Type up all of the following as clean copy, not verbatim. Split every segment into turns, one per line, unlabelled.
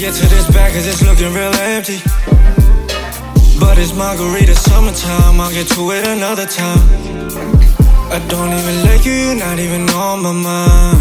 get to this bag cause it's looking real empty. But it's margarita summertime, I'll get to it another time. I don't even like you, you're not even on my mind.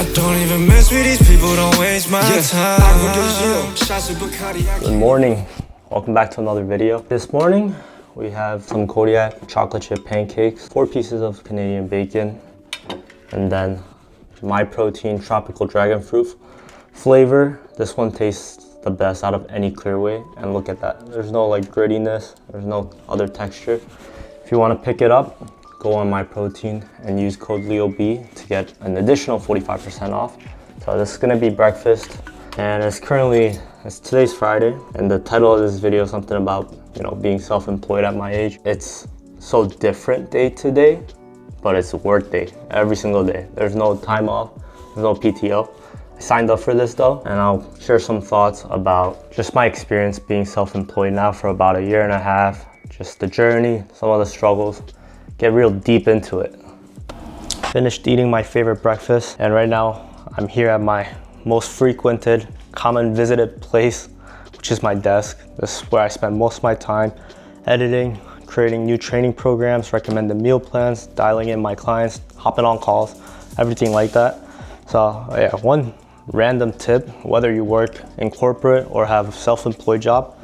I don't even mess with these people, don't waste my time.
Good morning, welcome back to another video. This morning we have some Kodiak chocolate chip pancakes, 4 pieces of Canadian bacon, and then Myprotein tropical dragon fruit flavor. This one tastes the best out of any Clearway, and look at that, there's no like grittiness, there's no other texture. If you want to pick it up, go on Myprotein and use code LEOB to get an additional 45% off. So this is going to be breakfast, and it's today's Friday, and the title of this video is something about, you know, being self-employed at my age. It's so different day to day, but it's work day every single day. There's no time off, there's no PTO. I signed up for this though, and I'll share some thoughts about just my experience being self-employed now for about a year and a half, just the journey, some of the struggles, get real deep into it. Finished eating my favorite breakfast, and right now I'm here at my most frequented, common visited place, which is my desk. This is where I spend most of my time editing, creating new training programs, recommending meal plans, dialing in my clients, hopping on calls, everything like that. So yeah, one random tip, whether you work in corporate or have a self-employed job,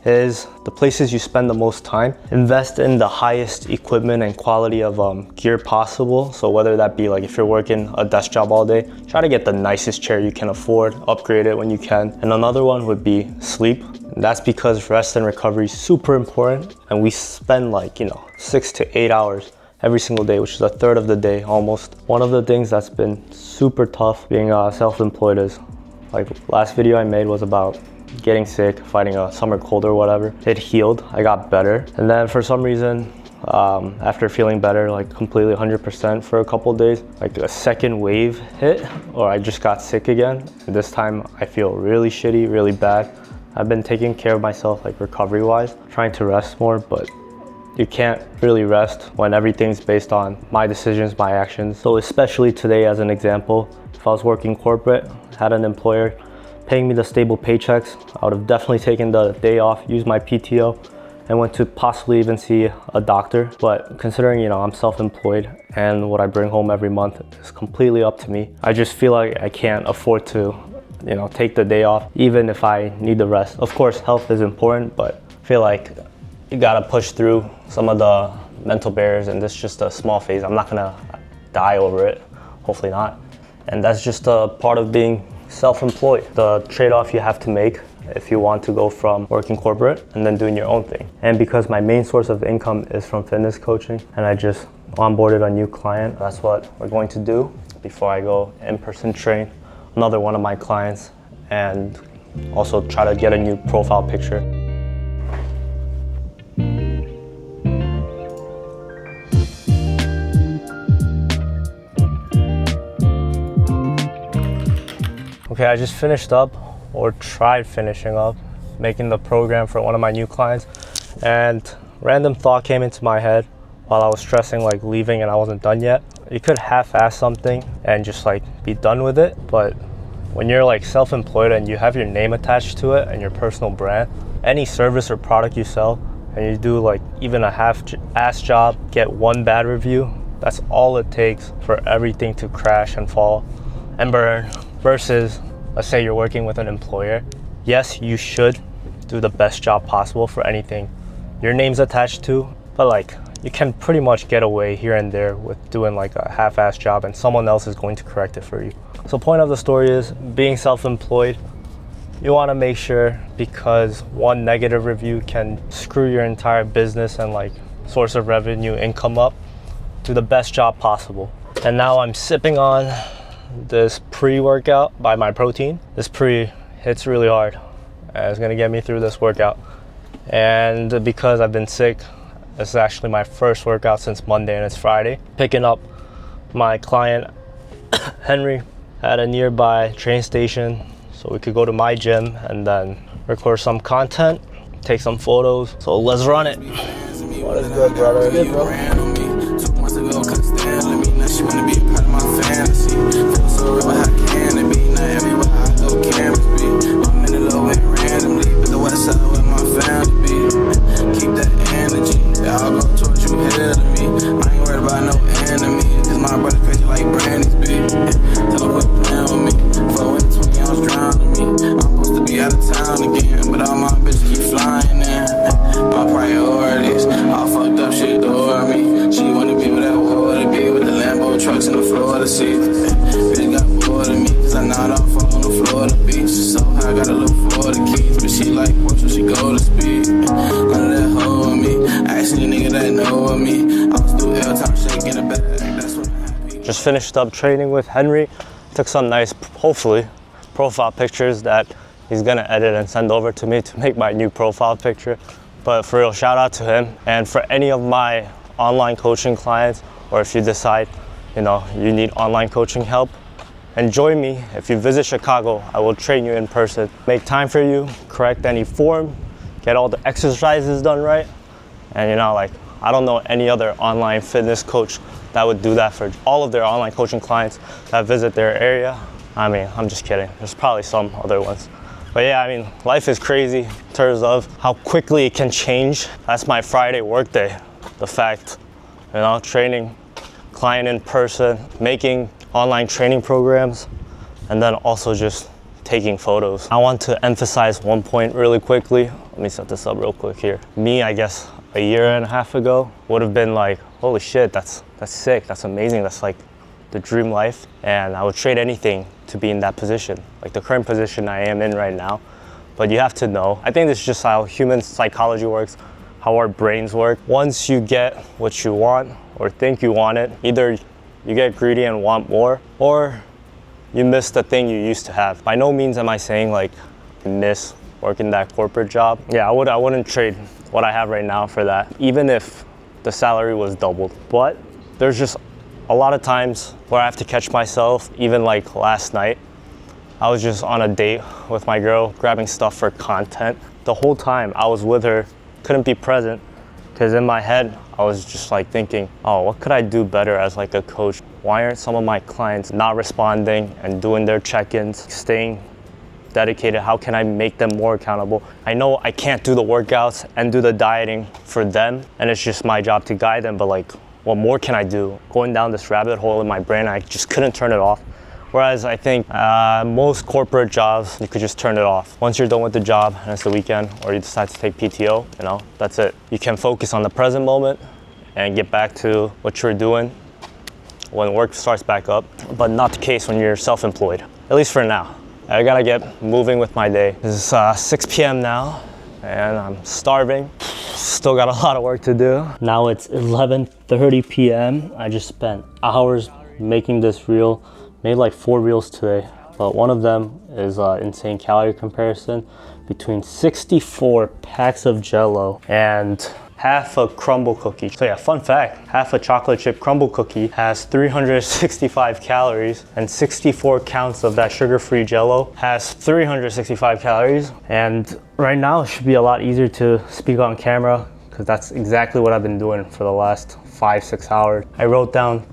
is the places you spend the most time, invest in the highest equipment and quality of gear possible. So whether that be like if you're working a desk job all day, try to get the nicest chair you can afford, upgrade it when you can. And another one would be sleep. And that's because rest and recovery is super important, and we spend like, 6 to 8 hours every single day, which is a third of the day almost. One of the things that's been super tough being self-employed is, like, last video I made was about getting sick, fighting a summer cold or whatever. It healed, I got better. And then for some reason, after feeling better, like completely 100% for a couple of days, like a second wave hit, or I just got sick again. And this time I feel really shitty, really bad. I've been taking care of myself, like recovery-wise, trying to rest more, but you can't really rest when everything's based on my decisions, my actions. So especially today as an example, if I was working corporate, had an employer paying me the stable paychecks, I would have definitely taken the day off, used my PTO, and went to possibly even see a doctor. But considering, I'm self-employed and what I bring home every month is completely up to me, I just feel like I can't afford to, take the day off, even if I need the rest. Of course, health is important, but I feel like you gotta push through some of the mental barriers, and this is just a small phase. I'm not gonna die over it, hopefully not. And that's just a part of being self-employed, the trade-off you have to make if you want to go from working corporate and then doing your own thing. And because my main source of income is from fitness coaching, and I just onboarded a new client, that's what we're going to do before I go in-person train another one of my clients, and also try to get a new profile picture. Okay, I just finished up, or tried finishing up, making the program for one of my new clients, and random thought came into my head while I was stressing like leaving and I wasn't done yet. You could half-ass something and just like be done with it, but when you're like self-employed and you have your name attached to it and your personal brand, any service or product you sell, and you do like even a half-ass job, get one bad review, that's all it takes for everything to crash and fall and burn. Versus, let's say you're working with an employer. Yes, you should do the best job possible for anything your name's attached to, but like you can pretty much get away here and there with doing like a half-ass job, and someone else is going to correct it for you. So point of the story is, being self-employed, you want to make sure, because one negative review can screw your entire business and like source of revenue, income up, do the best job possible. And now I'm sipping on this pre-workout by Myprotein. This pre hits really hard, and it's gonna get me through this workout. And because I've been sick, this is actually my first workout since Monday, and it's Friday. Picking up my client Henry at a nearby train station so we could go to my gym and then record some content, take some photos. So let's run it. What is good, brother? Good, bro. She wanna be a part of my fantasy. Feel so real, how can it be? Not everywhere I go, cameras be.
energy. I'm in the low end randomly, but the west side where my family be. Keep that energy, they all go towards you ahead of me. I ain't worried about no enemy, cause my brother crazy like Brandy's big. Tell her quit playing with me, 4 and 20 ounce drowning me. I'm supposed to be out of town again, but all my bitches keep flying in. My priorities, all fucked up, she adore me. She wanna be with that water, be with the Lambo trucks and the Florida seats. Bitch got bored of me, cause I know I'll fall on the Florida beach. So high, gotta look for the keys, but she like work, so she go to speed. None of that hold me, actually nigga that know of me. I was through L-time shaking the bag, that's what happy.
Just finished up training with Henry. Took some nice, hopefully, profile pictures that he's gonna edit and send over to me to make my new profile picture. But for real, shout out to him. And for any of my online coaching clients, or if you decide, you need online coaching help, and join me. If you visit Chicago, I will train you in person. Make time for you, correct any form, get all the exercises done right. And I don't know any other online fitness coach that would do that for all of their online coaching clients that visit their area. I mean, I'm just kidding. There's probably some other ones. But yeah, I mean, life is crazy in terms of how quickly it can change. That's my Friday work day. The fact, training client in person, making online training programs, and then also just taking photos. I want to emphasize one point really quickly. Let me set this up real quick here. Me, I guess, a year and a half ago would have been like, holy shit, that's sick, that's amazing, that's like the dream life. And I would trade anything to be in that position, like the current position I am in right now. But you have to know, I think this is just how human psychology works, how our brains work. Once you get what you want or think you want it, either you get greedy and want more, or you miss the thing you used to have. By no means am I saying like miss working that corporate job. Yeah, I wouldn't trade what I have right now for that, even if the salary was doubled. But there's just a lot of times where I have to catch myself, even like last night. I was just on a date with my girl, grabbing stuff for content. The whole time I was with her, couldn't be present, because in my head, I was just like thinking, oh, what could I do better as like a coach? Why aren't some of my clients not responding and doing their check-ins, staying dedicated? How can I make them more accountable? I know I can't do the workouts and do the dieting for them, and it's just my job to guide them, but like, what more can I do? Going down this rabbit hole in my brain, I just couldn't turn it off. Whereas I think most corporate jobs, you could just turn it off. Once you're done with the job and it's the weekend, or you decide to take PTO, that's it. You can focus on the present moment and get back to what you're doing when work starts back up, but not the case when you're self-employed, at least for now. I gotta get moving with my day. This is 6 p.m. now, and I'm starving. Still got a lot of work to do. Now it's 11:30 p.m. I just spent hours making this reel. Made like 4 reels today, but one of them is insane calorie comparison between 64 packs of Jell-O and half a crumble cookie. So yeah, fun fact, half a chocolate chip crumble cookie has 365 calories, and 64 counts of that sugar-free Jell-O has 365 calories. And right now it should be a lot easier to speak on camera, because that's exactly what I've been doing for the last 5-6 hours. I wrote down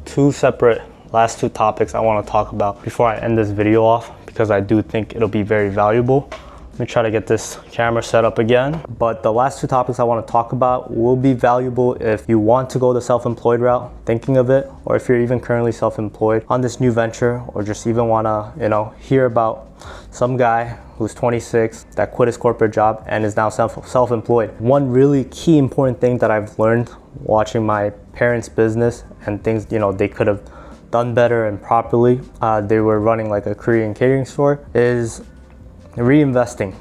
last two topics I want to talk about before I end this video off, because I do think it'll be very valuable. Let me try to get this camera set up again. But the last 2 topics I want to talk about will be valuable if you want to go the self-employed route, thinking of it, or if you're even currently self-employed on this new venture, or just even want to, hear about some guy who's 26 that quit his corporate job and is now self-employed. One really key important thing that I've learned watching my parents' business and things, they could have done better and properly. They were running like a Korean catering store, is reinvesting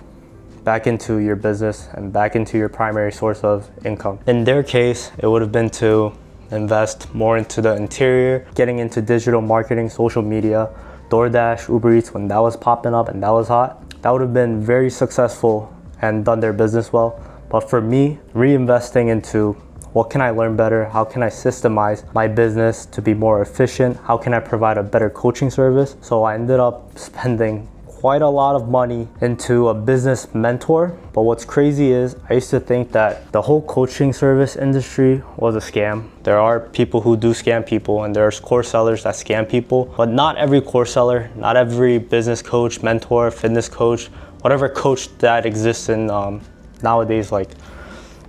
back into your business and back into your primary source of income. In their case, it would have been to invest more into the interior, getting into digital marketing, social media, DoorDash, Uber Eats, when that was popping up and that was hot. That would have been very successful and done their business well. But for me, reinvesting into what can I learn better? How can I systemize my business to be more efficient? How can I provide a better coaching service? So I ended up spending quite a lot of money into a business mentor. But what's crazy is I used to think that the whole coaching service industry was a scam. There are people who do scam people, and there's course sellers that scam people, but not every course seller, not every business coach, mentor, fitness coach, whatever coach that exists in nowadays, like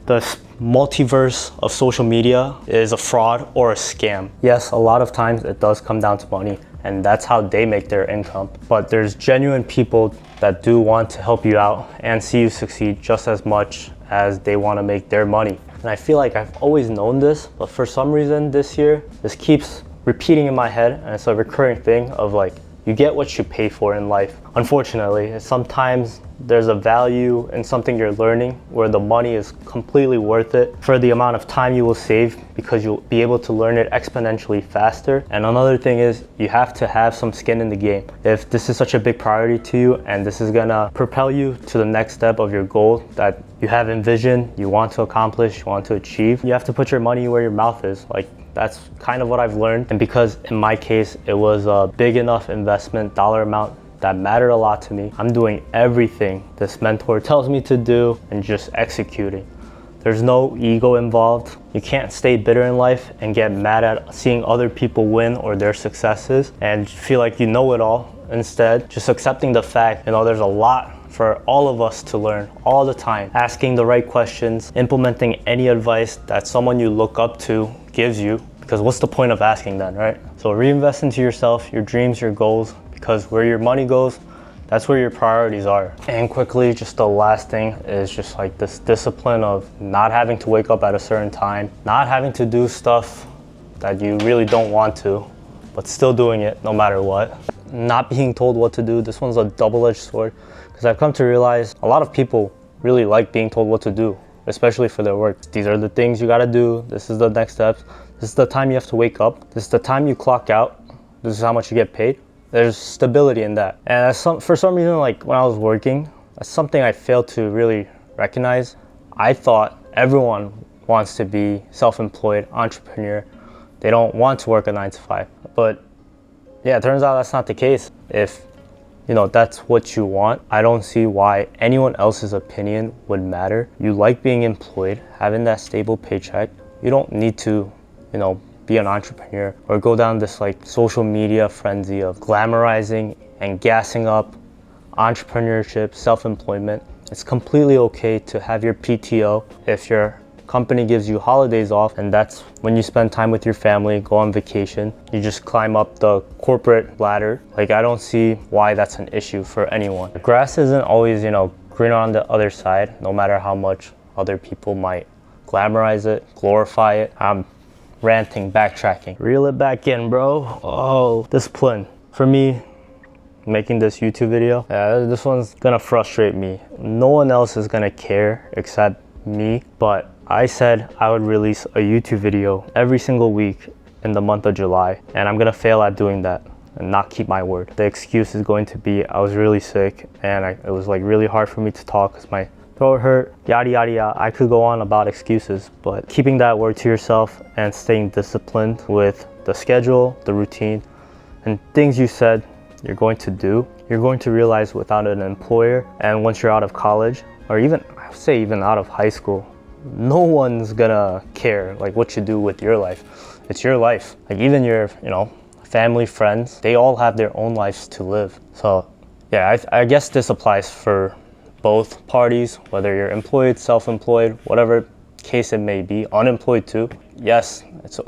the multiverse of social media, is a fraud or a scam. Yes, a lot of times it does come down to money, and that's how they make their income. But there's genuine people that do want to help you out and see you succeed just as much as they want to make their money. And I feel like I've always known this, but for some reason this year, this keeps repeating in my head, and it's a recurring thing of like, you get what you pay for in life. Unfortunately, sometimes there's a value in something you're learning where the money is completely worth it for the amount of time you will save, because you'll be able to learn it exponentially faster. And another thing is, you have to have some skin in the game. If this is such a big priority to you and this is gonna propel you to the next step of your goal that you have envisioned, you want to accomplish, you want to achieve, you have to put your money where your mouth is. Like, that's kind of what I've learned. And because in my case, it was a big enough investment dollar amount that mattered a lot to me, I'm doing everything this mentor tells me to do and just executing. There's no ego involved. You can't stay bitter in life and get mad at seeing other people win or their successes and feel like you know it all. Instead, just accepting the fact, there's a lot for all of us to learn all the time. Asking the right questions, implementing any advice that someone you look up to gives you, because what's the point of asking then, right? So reinvest into yourself, your dreams, your goals, because where your money goes, that's where your priorities are. And quickly, just the last thing is just like this discipline of not having to wake up at a certain time, not having to do stuff that you really don't want to, but still doing it no matter what. Not being told what to do. This one's a double-edged sword, because I've come to realize a lot of people really like being told what to do, especially for their work. These are the things you gotta do. This is the next steps. This is the time you have to wake up. This is the time you clock out. This is how much you get paid. There's stability in that. And for some reason, like when I was working, that's something I failed to really recognize. I thought everyone wants to be self-employed, entrepreneur. They don't want to work a 9 to 5. But yeah, it turns out that's not the case. If that's what you want, I don't see why anyone else's opinion would matter. You like being employed, having that stable paycheck. You don't need to, be an entrepreneur or go down this like social media frenzy of glamorizing and gassing up entrepreneurship, self-employment. It's completely okay to have your PTO if your company gives you holidays off, and that's when you spend time with your family, go on vacation. You just climb up the corporate ladder. Like, I don't see why that's an issue for anyone. The grass isn't always, greener on the other side, no matter how much other people might glamorize it, glorify it. I'm ranting, backtracking. Reel it back in, bro. Oh, discipline. For me, making this YouTube video, this one's gonna frustrate me. No one else is gonna care except me, but I said I would release a YouTube video every single week in the month of July, and I'm gonna fail at doing that and not keep my word. The excuse is going to be I was really sick and it was like really hard for me to talk because my throat hurt, yada yada yada. I could go on about excuses, but keeping that word to yourself and staying disciplined with the schedule, the routine, and things you said you're going to do, you're going to realize without an employer, and once you're out of college, or even I would say even out of high school, no one's gonna care like what you do with your life. It's your life. Like even your family, friends, they all have their own lives to live. So yeah, I guess this applies for both parties, whether you're employed, self-employed, whatever case it may be, unemployed too. Yes, it's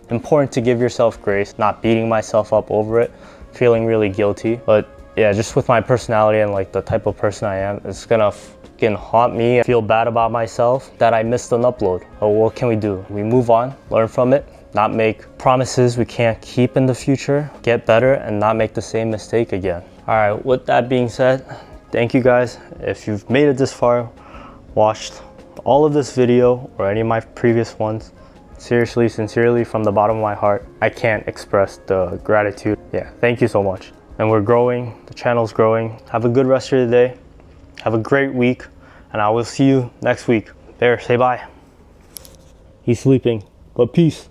important to give yourself grace, not beating myself up over it, feeling really guilty. But yeah, just with my personality and like the type of person I am, it's gonna fucking haunt me and feel bad about myself that I missed an upload. But what can we do? We move on, learn from it, not make promises we can't keep in the future, get better and not make the same mistake again. All right, with that being said, thank you guys. If you've made it this far, watched all of this video or any of my previous ones, seriously, sincerely, from the bottom of my heart, I can't express the gratitude. Yeah, thank you so much. And we're growing, the channel's growing. Have a good rest of your day. Have a great week, and I will see you next week. Bear, say bye. He's sleeping, but peace.